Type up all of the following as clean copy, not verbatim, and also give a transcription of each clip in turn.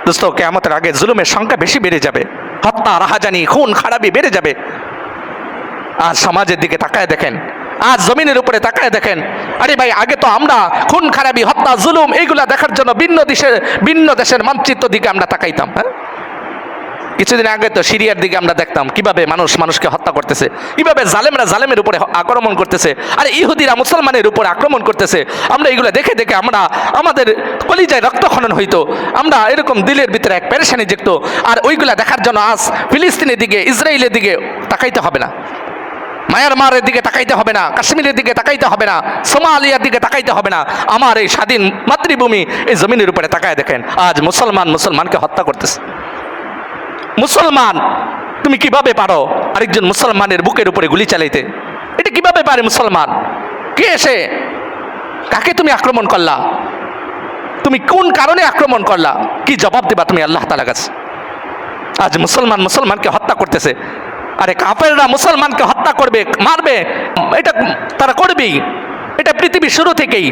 দোস্ত, কিয়ামতের আগে জুলুমের সংখ্যা বেশি বেড়ে যাবে, হত্যা, রাহাজানি, খুন খারাপি বেড়ে যাবে। আর সমাজের দিকে তাকায় দেখেন, আজ জমিনের উপরে তাকায় দেখেন, আরে ভাই, আগে তো আমরা খুন খারাপি, হত্যা, জুলুম এইগুলা দেখার জন্য ভিন্ন দেশের মানচিত্র দিকে আমরা তাকাইতাম। হ্যাঁ, কিছুদিন আগে তো সিরিয়ার দিকে আমরা দেখতাম কিভাবে মানুষকে হত্যা করতেছে, কিভাবে জালেমরা জালেমের উপরে আক্রমণ করতেছে, আর ইহুদিরা মুসলমানের উপরে আক্রমণ করতেছে। আমরা এগুলো দেখে দেখে আমাদের কলিজায় রক্তক্ষরণ হইতো, আমরা এরকম দিলের ভিতরে এক পেরেশানি দেখত। আর ওইগুলা দেখার জন্য আজ ফিলিস্তিনের দিকে, ইসরায়েলের দিকে তাকাইতে হবে না, মায়ানমারের দিকে তাকাইতে হবে না, কাশ্মীরের দিকে তাকাইতে হবে না, সোমালিয়ার দিকে তাকাইতে হবে না। আমার এই স্বাধীন মাতৃভূমি, এই জমিনের উপরে তাকায় দেখেন, আজ মুসলমানকে হত্যা করতেছে। মুসলমান, তুমি কিভাবে পারো আরেকজন মুসলমানের বুকের উপরে গুলি চালাইতে? এটা কিভাবে পারে মুসলমান? কে এসে কাকে তুমি আক্রমণ করলা? তুমি কোন কারণে আক্রমণ করলা? কি জবাব দেবা তুমি আল্লাহ তাআলার কাছে? আজ মুসলমানকে হত্যা করতেছে। আরে কাফেররা মুসলমানকে হত্যা করবে, মারবে, এটা তারা করবেই, এটা পৃথিবীর শুরু থেকেই।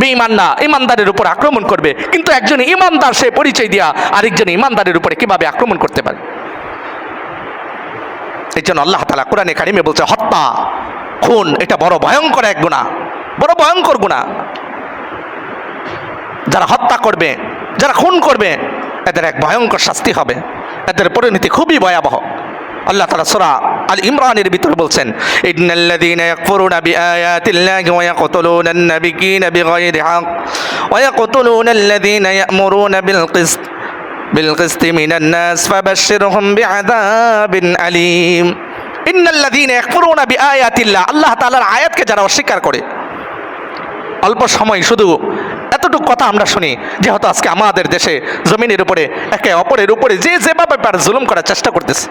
বেঈমান না, ইমানদারের উপর আক্রমণ করবে, কিন্তু একজন ইমানদার সে পরিচয় দিয়া আরেকজন ইমানদারের উপরে কিভাবে আক্রমণ করতে পারে? এই জন্য আল্লাহ তাআলা কোরআনে কারিমে বলছে, হত্যা, খুন এটা বড় ভয়ঙ্কর এক গুনাহ, বড় ভয়ঙ্কর গুনাহ। যারা হত্যা করবে, যারা খুন করবে, এদের এক ভয়ঙ্কর শাস্তি হবে, এদের পরিণতি খুবই ভয়াবহ। আল্লাহ তাআলা সূরা আল ইমরানের ভিতরে বলছেন, ইন্নাল্লাযীনা ইয়াকফুরুনা বিআয়াতিল্লাহি ওয়া ইয়াকতুলুনান নাবিয়্যিনা বিগাইরি হক ওয়া ইয়াকতুলুনাল্লাযীনা ইয়া'মুরুনা বিল কিসতি মিনান নাস ফাবাশশিরহুম বিআযাবিন আলীম। ইন্নাল্লাযীনা ইয়াকফুরুনা বিআয়াতিল্লাহ, আল্লাহ তাআলার আয়াতকে যারা অস্বীকার করে। অল্প সময় শুধু এতটুকু কথা আমরা শুনি, যেহেতু আজকে আমাদের দেশে জমিনের উপরে একে অপরের উপরে যে যেভাবে পারে জুলুম করার চেষ্টা করতেছে।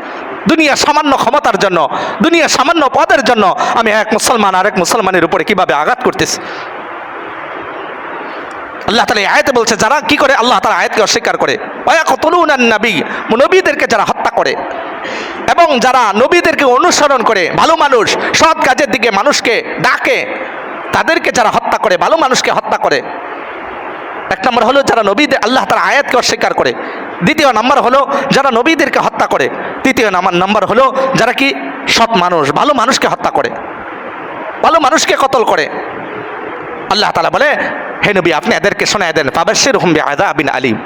দুনিয়া সামান্য ক্ষমতার জন্য, দুনিয়া সামান্য পদের জন্য আমি এক মুসলমান আরেক মুসলমানের উপরে কিভাবে আঘাত করতেছি। আল্লাহ তাআলা এই আয়াতে বলছে, যারা কি করে? আল্লাহ তাআলা আয়াতকে অস্বীকার করে, ওয়ায়াকতুলুনান নবী, নবীদেরকে যারা হত্যা করে এবং যারা নবীদেরকে অনুসরণ করে, ভালো মানুষ, সৎ কাজের দিকে মানুষকে ডাকে, তাদেরকে যারা হত্যা করে, ভালো মানুষকে হত্যা করে। এক নম্বর হলো যারা নবীদের, আল্লাহ তাআলার আয়াতকে অস্বীকার করে। দ্বিতীয় নম্বর হলো যারা নবীদেরকে হত্যা করে। তৃতীয় নম্বর হলো যারা কি সৎ মানুষ, ভালো মানুষকে হত্যা করে, ভালো মানুষকে কতল করে। আল্লাহ তাআলা বলে, হে নবী, আপনি এদেরকে শোনায় দেন, ফাবাশশিরহুম বিআযাবিন আলীম,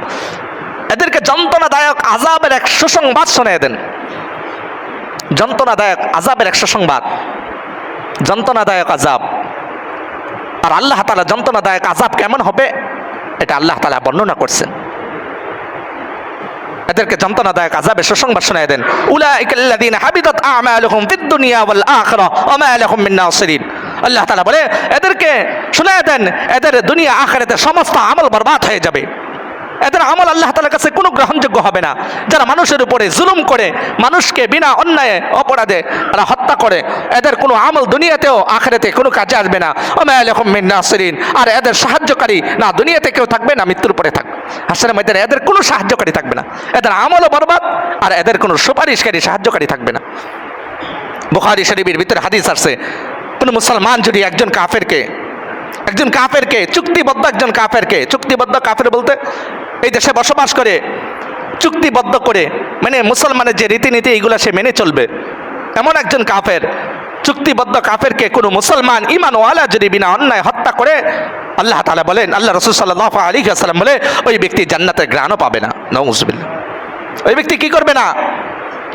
এদেরকে যন্ত্রণাদায়ক আযাবের এক সুসংবাদ শোনায় দেন। যন্ত্রণাদায়ক আযাবের এক সুসংবাদ, যন্ত্রণাদায়ক আযাব। আর আল্লাহ তাআলা যন্ত্রণাদায়ক আযাব কেমন হবে এটা আল্লাহ তাআলা বর্ণনা করছেন। এদেরকে যন্ত্রণাদায়ক আযাবের সুসংবাদ শোনায় দেন। উলাইকাল্লাযীনা হাবিতাত আ'মালুহুম ফিদ দুনিয়া ওয়াল আখিরাহ ওয়া মা লাহুম মিন নাসিরিন। আল্লাহ তাআলা বলে, এদেরকে শোনায় দেন, এদের দুনিয়া আখিরাতে সমস্ত আমল বরবাদ হয়ে যাবে। এদের আমল আল্লাহ তাআলার কাছে কোনো গ্রহণযোগ্য হবে না। যারা মানুষের উপরে জুলুম করে, মানুষকে বিনা অন্যায় অপরাধে তারা হত্যা করে, এদের কোনো আমল দুনিয়াতেও আখিরাতে কোনো কাজে আসবে না। ওয়া মা লাহুম মিন নাসিরিন, আর এদের সাহায্যকারী না দুনিয়াতে কেউ থাকবে না মৃত্যুর পরে থাকবে। হাসরের ময়দানে এদের কোনো সাহায্যকারী থাকবে না, এদের আমলও বরবাদ, আর এদের কোনো সুপারিশকারী সাহায্যকারী থাকবে না। বুখারী শরীফের ভিতরে হাদিস আছে, কোনো মুসলমান যদি একজন কাফেরকে চুক্তিবদ্ধ একজন কাফেরকে, চুক্তিবদ্ধ কাফের বলতে এই দেশে বসবাস করে, চুক্তিবদ্ধ করে, মানে মুসলমানের যে রীতিনীতি এইগুলা সে মেনে চলবে, এমন একজন কাফের, চুক্তিবদ্ধ কাফেরকে কোনো মুসলমান ঈমানওয়ালা যদি বিনা অন্যায় হত্যা করে, আল্লাহ তাআলা বলেন, আল্লাহ রাসূল সাল্লাল্লাহু আলাইহি ওয়াসাল্লাম বলে, ওই ব্যক্তি জান্নাতের ঘ্রাণও পাবে না। নাউযুবিল্লাহ। ওই ব্যক্তি কি করবে না?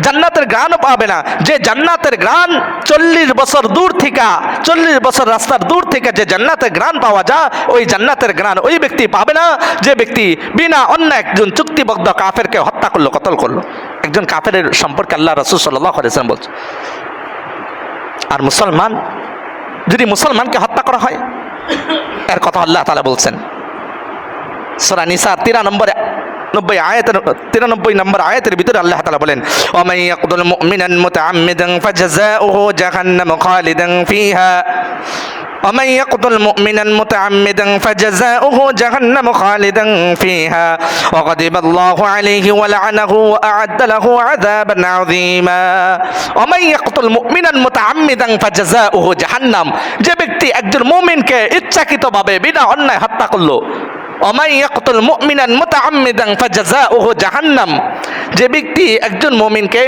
জান্নাতের ঘ্রাণও পাবে না। যে জান্নাতের ঘ্রাণ 40 বছর দূর থেকে, 40 বছর রাস্তার দূর থেকে যে জান্নাতের ঘ্রাণ পাওয়া যায়, ওই জান্নাতের ঘ্রাণ ওই ব্যক্তি পাবে না যে ব্যক্তি বিনা অন্যায় একজন চুক্তিবদ্ধ কাফেরকে হত্যা করলো, কতল করলো। একজন কাফের সম্পর্কে আল্লাহ রাসূল সাল্লাল্লাহু আলাইহি ওয়াসাল্লাম বলছে। আর মুসলমান, যদি মুসলমানকে হত্যা করা হয়, এর কথা আল্লাহ তাআলা বলছেন সূরা নিসা 93 নম্বর আয়াতের ভিতরে আল্লাহ তাআলা বলেন, ওয়া মান ইয়াকতুল মুমিনান মুতাআম্মিদান ফাজাযাউহু জাহান্নামু খালিদান ফিহা ওয়া মান ইয়াকতুল মুমিনান মুতাআম্মিদান ফাজাযাউহু জাহান্নামু খালিদান ফিহা ওয়া গাদিবাল্লাহু আলাইহি ওয়া লা'নাহু ওয়া আ'আদ্দা লাহু আযাবান আযীমা। ওয়া মান ইয়াকতুল মুমিনান মুতাআম্মিদান ফাজাযাউহু জাহান্নাম, যে ব্যক্তি একজন মুমিনকে ইচ্ছাকৃতভাবে বিনা অন্যায় হত্যা করলো, ওমাই ইয়াকতুল মুমিনান মুতাআম্মিদান ফাজাযাউহু জাহান্নাম, যে ব্যক্তি একজন মুমিনকে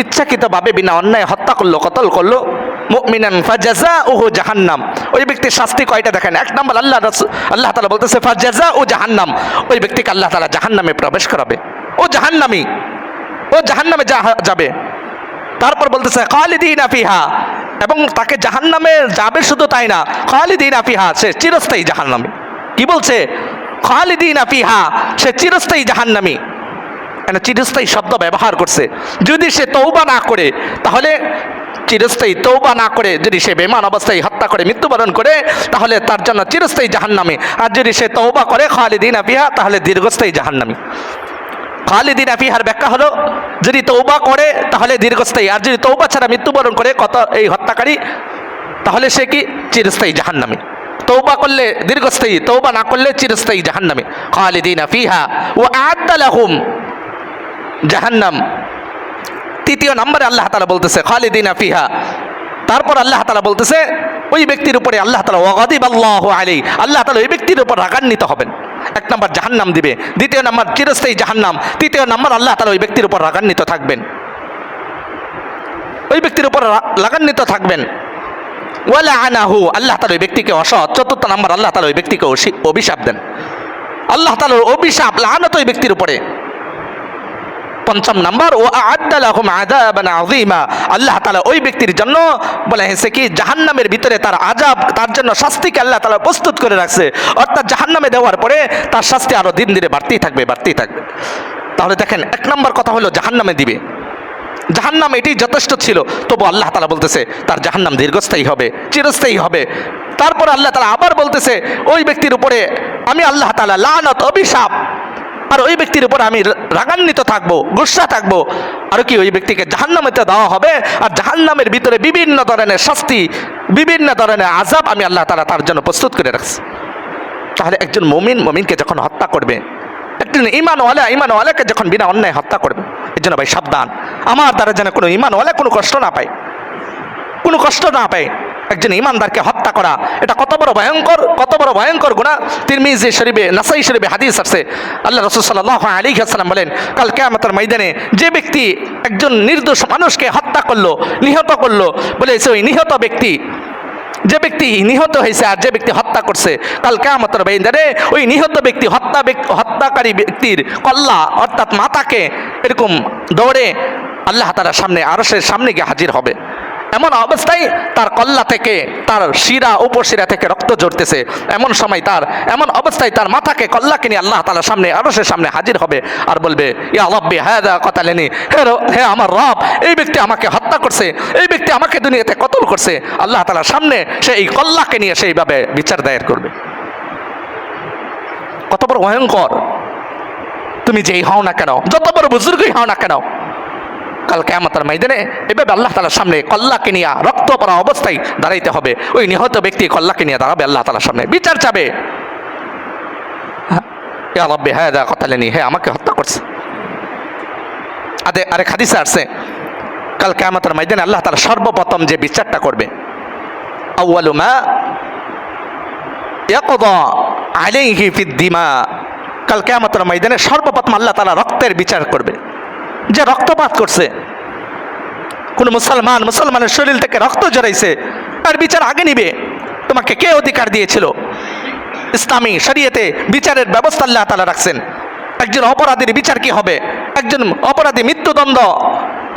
ইচ্ছাকৃতভাবে বিনা অন্যায় হত্যা করলো, কতল করলো, মুমিনান ফাজাযাউহু জাহান্নাম, ওই ব্যক্তির শাস্তি কয়টা দেখেন। এক নম্বর আল্লাহ তাআলা বলতেছে ফাজাযাউ জাহান্নাম, ওই ব্যক্তিকে আল্লাহ তাআলা জাহান্নামে প্রবেশ করাবে, ও জাহান্নামী, ও জাহান্নামে যাবে। তারপর বলতেছে খালিদিনা ফিহা, এবং তাকে জাহান্নামে যাবে শুধু তাই না, খালিদিনা ফিহা, সে চিরস্থায়ী জাহান্নামী। কি বলছে? খালিদিনা ফিহা, সে চিরস্থায়ী জাহান্নামী। কেন চিরস্থায়ী শব্দ ব্যবহার করছে? যদি সে তওবা না করে, তাহলে চিরস্থায়ী, তওবা না করে যদি সে বেঈমান অবস্থায় হত্যা করে মৃত্যুবরণ করে, তাহলে তার জন্য চিরস্থায়ী জাহান্নামী। আর যদি সে তওবা করে খালিদিনা ফিহা, তাহলে দীর্ঘস্থায়ী জাহান্নামী। খালিদিনা ফিহার ব্যাখ্যা হলো, যদি তওবা করে তাহলে দীর্ঘস্থায়ী, আর যদি তওবা ছাড়া মৃত্যুবরণ করে এই হত্যাকারী, তাহলে সে কি? চিরস্থায়ী জাহান্নামী। তওবা করলে দীর্ঘস্থায়ী, তওবা না করলে চিরস্থায়ী জাহান্নামী। খালিদিনা ফিহা ওয়া আ'আদ্দা লাহুম জাহান্নাম। তৃতীয় নম্বরে আল্লাহ তাআলা বলতেছে খালিদিনা ফিহা। তারপর আল্লাহ তাআলা বলতেছে ওই ব্যক্তির উপরে আল্লাহ তাআলা ওয়া গাদিবাল্লাহু আলাইহি, আল্লাহ তাআলা ওই ব্যক্তির উপর রাগান্বিত হবেন। এক নম্বর জাহান্নাম দিবে, দ্বিতীয় নম্বর চিরস্থায়ী জাহান্নাম, তৃতীয় নম্বর আল্লাহ তাআলা ওই ব্যক্তির উপর রাগান্বিত থাকবেন, ওই ব্যক্তির উপর রাগান্বিত থাকবেন। ওয়ালা আনাহু, আল্লাহ তাআলা ওই ব্যক্তিকে অসৎ। চতুর্থ নম্বর আল্লাহ তাআলা ওই ব্যক্তিকে অভিশাপ দেন, আল্লাহ তাআলার অভিশাপ, লানত ওই ব্যক্তির উপরে। পঞ্চম নাম্বার ও আ'আদ্দা লাহুম আযাবান আযীমা, আল্লাহ তাআলা ওই ব্যক্তির জন্য বলা হয়েছে কি জাহান্নামের ভিতরে তার আযাব, তার জন্য শাস্তিকে আল্লাহ তাআলা প্রস্তুত করে রাখছে। অর্থাৎ জাহান্নামে দেওয়ার পরে তার শাস্তি আরো দিন দিনে বাড়তেই থাকবে, বাড়তেই থাকবে। তাহলে দেখেন, এক নম্বর কথা হলো জাহান্নামে দিবে, জাহান্নাম এটি যথেষ্ট ছিল, তবু আল্লাহ তাআলা বলতেছে তার জাহান্নাম দীর্ঘস্থায়ী হবে, চিরস্থায়ী হবে। তারপর আল্লাহ তাআলা আবার বলতেছে ওই ব্যক্তির উপরে আমি আল্লাহ তাআলা লানত, অভিশাপ, আর ওই ব্যক্তির উপর আমি রাগান্বিত থাকবো, গুসা থাকবো। আর কি ওই ব্যক্তিকে জাহান্নামেতে দেওয়া হবে, আর জাহান্নামের ভিতরে বিভিন্ন ধরনের শাস্তি, বিভিন্ন ধরনের আযাব আমি আল্লাহ তাআলা তার জন্য প্রস্তুত করে রাখছি। তাহলে একজন মুমিনকে যখন হত্যা করবে, একজন ইমানওয়ালাকে যখন বিনা অন্যায় হত্যা করবে, এর জন্য ভাই সাবধান, আমার দ্বারা যেন কোনো ইমানওয়ালা কোনো কষ্ট না পায়, কোনো কষ্ট না পায়। একজন ইমানদারকে হত্যা করা এটা কত বড় ভয়ঙ্কর গুনাহ। তিরমিজি শরীফে, নাসাই শরীফে হাদিস আছে, আল্লাহ রাসূল সাল্লাল্লাহু আলাইহি ওয়াসাল্লাম বলেন, কাল কিয়ামতের ময়দানে যে ব্যক্তি একজন নির্দোষ মানুষকে হত্যা করলো, নিহত করলো, বলেছে ওই নিহত ব্যক্তি, যে ব্যক্তি নিহত হয়েছে আর যে ব্যক্তি হত্যা করছে, কাল কিয়ামতের ময়দানে ওই নিহত ব্যক্তি হত্যাকারী ব্যক্তির কল্লা অর্থাৎ মাথাকে এরকম দৌড়ে আল্লাহ তাআলার সামনে, আরশের সামনে গিয়ে হাজির হবে। এমন অবস্থায় তার কল্লা থেকে, তার শিরা, উপশিরা থেকে রক্ত ঝরতেছে, এমন অবস্থায় তার মাথাকে, কল্লাকে নিয়ে আল্লাহ তাআলার সামনে, আরশের সামনে হাজির হবে আর বলবে, ইয়া রাব্বি হাযা কাতালানি, হে আমার রব, এই ব্যক্তি আমাকে হত্যা করছে, এই ব্যক্তি আমাকে দুনিয়াতে কতল করছে। আল্লাহ তাআলার সামনে সে এই কল্লাকে নিয়ে সেইভাবে বিচার দায়ের করবে। কত বড় ভয়ঙ্কর! তুমি যেই হও না কেন, যত বড় বুজুর্গই হও না কেন, কাল কিয়ামতের ময়দানে এভাবে আল্লাহ তাআলার সামনে কল্লাকে নিয়ে রক্ত পড়া অবস্থায় দাঁড়াইতে হবে। ওই নিহত ব্যক্তি কল্লাকে নিয়ে দাঁড়াবে আল্লাহ তাআলার সামনে, বিচার চাবে, ইয়া রাব্বি হাযা কাতালানি, হে আমাকে হত্যা করছে। আরেক হাদিসে আসছে, কাল কিয়ামতের ময়দানে আল্লাহ তাআলা সর্বপ্রথম যে বিচারটা করবে, আউয়ালু মা ইয়াকদা আলাইহি ফিদ দিমা, কাল কিয়ামতের ময়দানে সর্বপ্রথম আল্লাহ তাআলা রক্তের বিচার করবে। যে রক্তপাত করছে, কোন মুসলমানের শরীর থেকে রক্ত জড়াইছে, তার বিচার আগে নিবে। তোমাকে কে অধিকার দিয়েছিল? ইসলামী শরীয়তে বিচারের ব্যবস্থা আল্লাহ তাআলা রাখছেন। একজন অপরাধীর বিচার কি হবে? একজন অপরাধী মৃত্যুদণ্ড,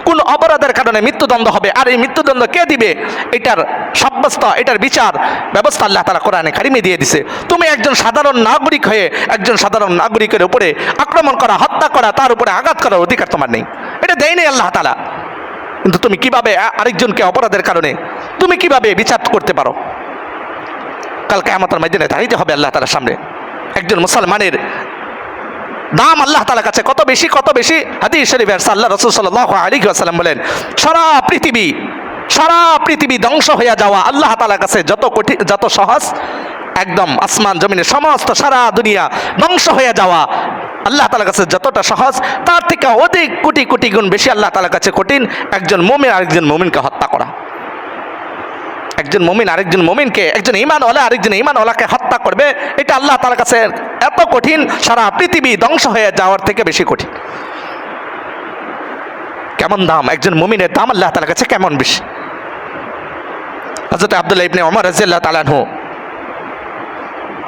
কোন অপরাধের কারণে মৃত্যুদণ্ড হবে, আর এই মৃত্যুদণ্ড কে দিবে, এটার বিচার ব্যবস্থা আল্লাহ তাআলা কোরআনে কারিমে দিয়ে দিছে। তুমি একজন সাধারণ নাগরিক হয়ে একজন সাধারণ নাগরিকের উপরে আক্রমণ করা, হত্যা করা, তার উপরে আঘাত করার অধিকার তোমার নেই, এটা দেয়নি আল্লাহ তাআলা। কিন্তু তুমি কিভাবে আরেকজনকে অপরাধের কারণে তুমি কিভাবে বিচার করতে পারো? কাল কিয়ামতের ময়দানে দাঁড়াইতে হবে আল্লাহ তাআলার সামনে। একজন মুসলমানের দাম আল্লাহ তাআলার কাছে কত বেশি, কত বেশি। হাদিস শরীফে আল্লাহ রাসূল সাল্লাল্লাহু আলাইহি ওয়াসাল্লাম বলেন, সারা পৃথিবী ধ্বংস হয়ে যাওয়া আল্লাহ তাআলার কাছে যত কঠিন, যত সহজ, একদম আসমান জমিনের সমস্ত সারা দুনিয়া ধ্বংস হয়ে যাওয়া আল্লাহ তাআলার কাছে যতটা সহজ, তার থেকে অধিক কোটি কোটি গুণ বেশি আল্লাহ তাআলার কাছে কঠিন একজন মুমিন আরেকজন মুমিনকে হত্যা করা। একজন মুমিন আরেকজন মুমিনকে, একজন ঈমানওয়ালা আরেকজন ঈমানওয়ালাকে হত্যা করবে, এটা আল্লাহ তাআলার কাছে এত কঠিন, সারা পৃথিবী ধ্বংস হয়ে যাওয়ার থেকে বেশি কঠিন। কেমন দাম একজন মুমিনের দাম আল্লাহ তাআলার কাছে কেমন বেশি। হযরত আব্দুল্লাহ ইবনে ওমর রাদিয়াল্লাহু তাআলা আনহু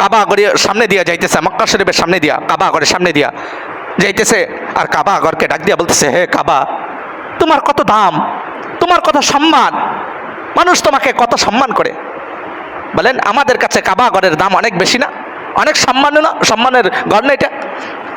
কাবা ঘরের সামনে দিয়া যাইতেছে, মক্কা শরীফের সামনে দিয়া, কাবা ঘরের সামনে দিয়া যাইতেছে, আর কাবা ঘরকে ডাক দিয়া বলতেছে, হে কাবা, তোমার কত দাম, তোমার কত সম্মান, মানুষ তোমাকে কত সম্মান করে। বলেন আমাদের কাছে কাবা ঘরের দাম অনেক বেশি না, অনেক সম্মানও না, সম্মানের ঘর না এটা।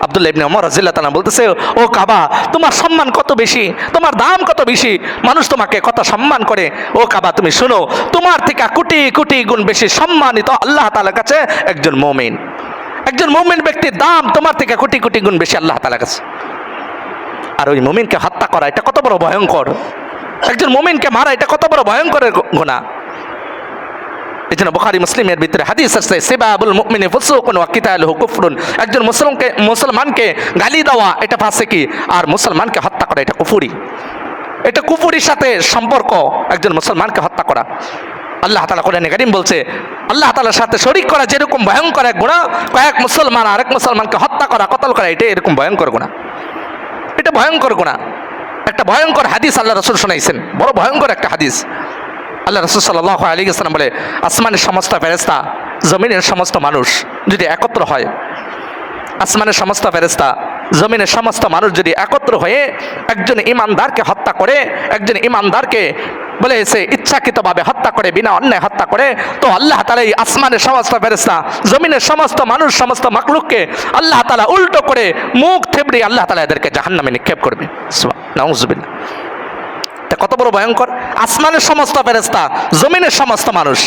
আব্দুল্লাহ ইবনে ওমর রাদিয়াল্লাহু তাআলা বলতেছে, ও কাবা, তোমার সম্মান কত বেশি, তোমার দাম কত বেশি, মানুষ তোমাকে কত সম্মান করে। ও কাবা, তুমি শুনো, তোমার থেকে কোটি কোটি গুণ বেশি সম্মানিত আল্লাহ তাআলার কাছে একজন মুমিন। একজন মুমিন ব্যক্তির দাম তোমার থেকে কোটি কোটি গুণ বেশি আল্লাহ তাআলার কাছে। আর ওই মুমিনকে হত্যা করা এটা কত বড় ভয়ঙ্কর, একজন মুমিনকে মারা এটা কত বড় ভয়ঙ্কর গুনাহ। এই জন্য বুখারী মুসলিমের ভিতরে হাদিস আছে, সিবাবুল মুমিনি ফুসুকুন ওয়া কিতালুহু কুফরুন। একজন মুসলমানকে গালি দেওয়া এটা ফাসিকি, আর মুসলমানকে হত্যা করা এটা কুফরি। এটা কুফরির সাথে সম্পর্ক একজন মুসলমানকে হত্যা করা। আল্লাহ তাআলা কোরআনে কারীম বলছে, আল্লাহ তাআলার সাথে শরীক করা যেরকম ভয়ঙ্কর এক গুনাহ, কয়েক মুসলমান আরেক মুসলমানকে হত্যা করা, কতল করা, এটা এরকম ভয়ঙ্কর গুনাহ। এটা ভয়ঙ্কর গুনাহ। একটা ভয়ঙ্কর হাদিস আল্লাহ রাসূল শোনাইছেন, বড় ভয়ঙ্কর একটা হাদিস। আল্লাহ রাসূল সাল্লাল্লাহু আলাইহি ওয়াসাল্লাম বলে, আসমানের সমস্ত ফেরেশতা, জমিনের সমস্ত মানুষ যদি একত্র হয়, আসমানের সমস্ত ফেরেশতা, জমিনের সমস্ত মানুষ যদি একত্র হয়ে একজন ঈমানদারকে হত্যা করে, একজন ঈমানদারকে বলে সে ইচ্ছাকৃতভাবে হত্যা করে, বিনা অন্যায় হত্যা করে, তো আল্লাহ তাআলা এই আসমানের সমস্ত ফেরেশতা, জমিনের সমস্ত মানুষ, সমস্ত মাখলুককে আল্লাহ তাআলা উল্টো করে মুখ থেবড়ে আল্লাহ তাআলা এদেরকে জাহান্নামে নিক্ষেপ করবে। নাউযুবিল্লাহ। কত বড় ভয়ঙ্কর। আসমানের সমস্ত ফেরেশতা, জমিনের সমস্ত মানুষ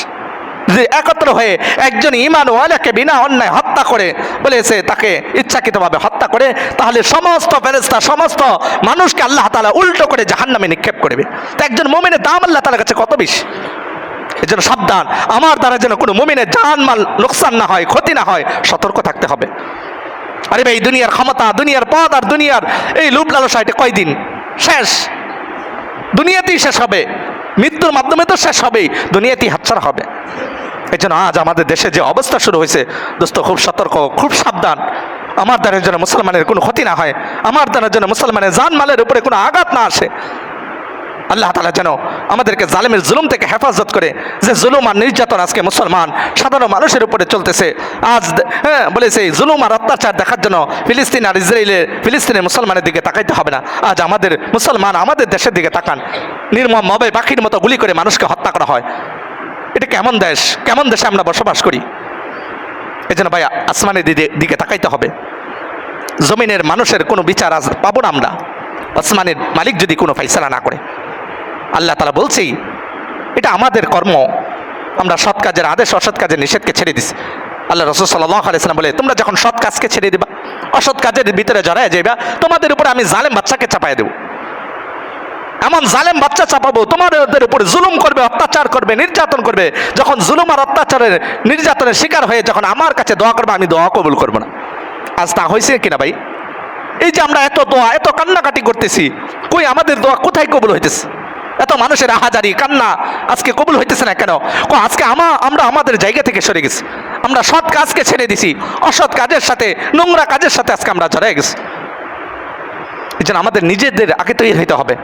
যে একত্র হয়ে একজন ঈমানওয়ালাকে বিনা অন্যায় হত্যা করে, বলেছে তাকে ইচ্ছাকৃতভাবে হত্যা করে, তাহলে সমস্ত ফেরেশতা, সমস্ত মানুষকে আল্লাহ তাআলা উল্টো করে জাহান্নামে নিক্ষেপ করবে। তো একজন মুমিনের দাম আল্লাহ তাআলার কাছে কত বেশি। এই জন্য সাবধান, আমার দ্বারা যেন কোনো মুমিনের জানমাল লোকসান না হয়, ক্ষতি না হয়, সতর্ক থাকতে হবে। আরে ভাই, দুনিয়ার ক্ষমতা, দুনিয়ার পদ আর দুনিয়ার এই লোভ লালসা এটা কয়দিন শেষ, দুনিয়াতেই শেষ হবে, মৃত্যুর মাধ্যমে তো শেষ হবেই, দুনিয়াতেই হাতছাড়া হবে। এই জন্য আজ আমাদের দেশে যে অবস্থা শুরু হয়েছে, দোস্ত খুব সতর্ক, খুব সাবধান। আমার দ্বারা যেন মুসলমানের কোনো ক্ষতি না হয়, আমার দ্বারা যেন মুসলমানের জানমালের উপরে কোনো আঘাত না আসে। আল্লাহ তাআলা যেন আমাদেরকে জালেমের জুলুম থেকে হেফাজত করে। যে জুলুম আর নির্যাতন আজকে মুসলমান সাধারণ মানুষের উপরে চলতেছে, আজ বলেছে জুলুম আর অত্যাচার দেখার জন্য ফিলিস্তিন আর ফিলিস্তিনের মুসলমানের দিকে তাকাইতে হবে না। আজ আমাদের মুসলমান আমাদের দেশের দিকে তাকান, নির্মম মবে পাখির মতো গুলি করে মানুষকে হত্যা করা হয়। এটা কেমন দেশ, কেমন দেশে আমরা বসবাস করি। এই জন্য ভাই, আসমানের দিকে তাকাইতে হবে। জমিনের মানুষের কোনো বিচার আজ পাবো না আমরা, আসমানের মালিক যদি কোনো ফাইসালা না করে। আল্লাহ তাআলা বলছেই এটা আমাদের কর্ম, আমরা সৎ কাজের আদেশ, অসৎ কাজের নিষেধকে ছেড়ে দিছি। আল্লাহ রাসূল সাল্লাল্লাহু আলাইহি ওয়াসাল্লাম বলে, তোমরা যখন সৎ কাজকে ছেড়ে দিবা, অসৎ কাজের ভিতরে জড়ায় যাইবা, তোমাদের উপরে আমি জালেম বাচ্চাকে চাপায় দেব। এমন জালেম বাচ্চা চাপাবো, তোমাদের উপরে জুলুম করবে, অত্যাচার করবে, নির্যাতন করবে। যখন জুলুম আর অত্যাচারের নির্যাতনের শিকার হয়ে যখন আমার কাছে দোয়া করবে, আমি দোয়া কবুল করবো না। আজ তা হয়েছে কিনা ভাই? এই যে আমরা এত দোয়া, এত কান্নাকাটি করতেছি, কই আমাদের দোয়া কোথায় কবুল হইতেছে? এত মানুষের আহাজারি কান্না আজকে কবুল হইতেছে না কেন? আজকে আমরা আমাদের জায়গা থেকে সরে গেছি, আমরা সৎ কাজকে ছেড়ে দিছি, অসৎ কাজের সাথে, নোংরা কাজের সাথে আজকে আমরা জড়ায় গেছি। এই জন্য আমাদের নিজেদের আগে তৈরি হইতে হবে,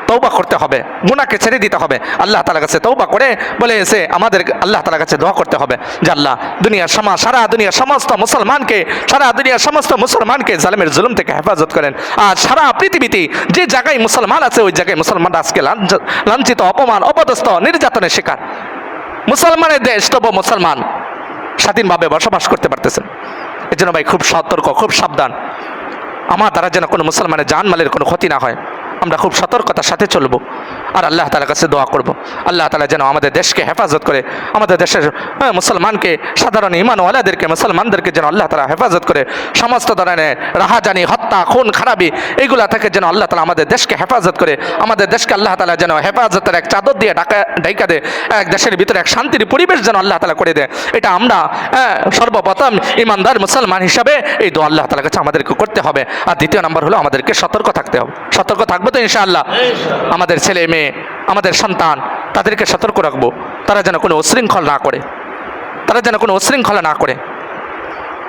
তওবা করতে হবে, গুনাহকে ছেড়ে দিতে হবে, আল্লাহ তাআলার কাছে তওবা করে বলে এসে আমাদের আল্লাহ তাআলার কাছে দোয়া করতে হবে যে আল্লাহ দুনিয়ার সারা দুনিয়ার সমস্ত মুসলমানকে, সারা দুনিয়ার সমস্ত মুসলমানকে জালেমের জুলুম থেকে হেফাজত করেন। আর সারা পৃথিবীতে যে জায়গায় মুসলমান আছে, ওই জায়গায় মুসলমানরা আজকে লাঞ্ছিত, অপমান, অপদস্থ, নির্যাতনের শিকার। মুসলমানের দেশ, তবু মুসলমান স্বাধীনভাবে বসবাস করতে পারতেছেন। এই জন্য ভাই খুব সতর্ক, খুব সাবধান, আমার দ্বারা যেন কোনো মুসলমানের জানমালের কোনো ক্ষতি না হয়, আমরা খুব সতর্কতার সাথে চলবো। আর আল্লাহ তাআলার কাছে দোয়া করব, আল্লাহ তাআলা যেন আমাদের দেশকে হেফাজত করে, আমাদের দেশের মুসলমানকে, সাধারণ ঈমানওয়ালাদেরকে, মুসলমানদেরকে যেন আল্লাহ তাআলা হেফাজত করে। সমস্ত ধরনের রাহাজানি, হত্যা, খুন খারাপি এইগুলা থেকে যেন আল্লাহ তাআলা আমাদের দেশকে হেফাজত করে। আমাদের দেশকে আল্লাহ তাআলা যেন হেফাজতের এক চাদর দিয়ে ঢাকা দেয়, এক দেশের ভিতরে এক শান্তির পরিবেশ যেন আল্লাহ তাআলা করে দেয়। এটা আমরা সর্বপ্রথম ঈমানদার মুসলমান হিসাবে এই দোয়া আল্লাহ তাআলার কাছে আমাদেরকে করতে হবে। আর দ্বিতীয় নম্বর হলো আমাদেরকে সতর্ক থাকতে হবে। সতর্ক থাকবে থাকবো তো ইনশাআল্লাহ? আমাদের ছেলে মেয়ে, আমাদের সন্তান, তাদেরকে সতর্ক রাখবো, তারা যেন কোনো উশৃঙ্খল না করে, তারা যেন কোনো উশৃঙ্খলা না করে।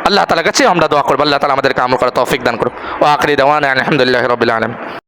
আল্লাহ তাআলার কাছে আমরা দোয়া করবো, আল্লাহ তাআলা আমাদেরকে আমল করার তৌফিক দান করুন। ওয়া আখিরি দাওয়ানা আলহামদুলিল্লাহি রাব্বিল আলামিন।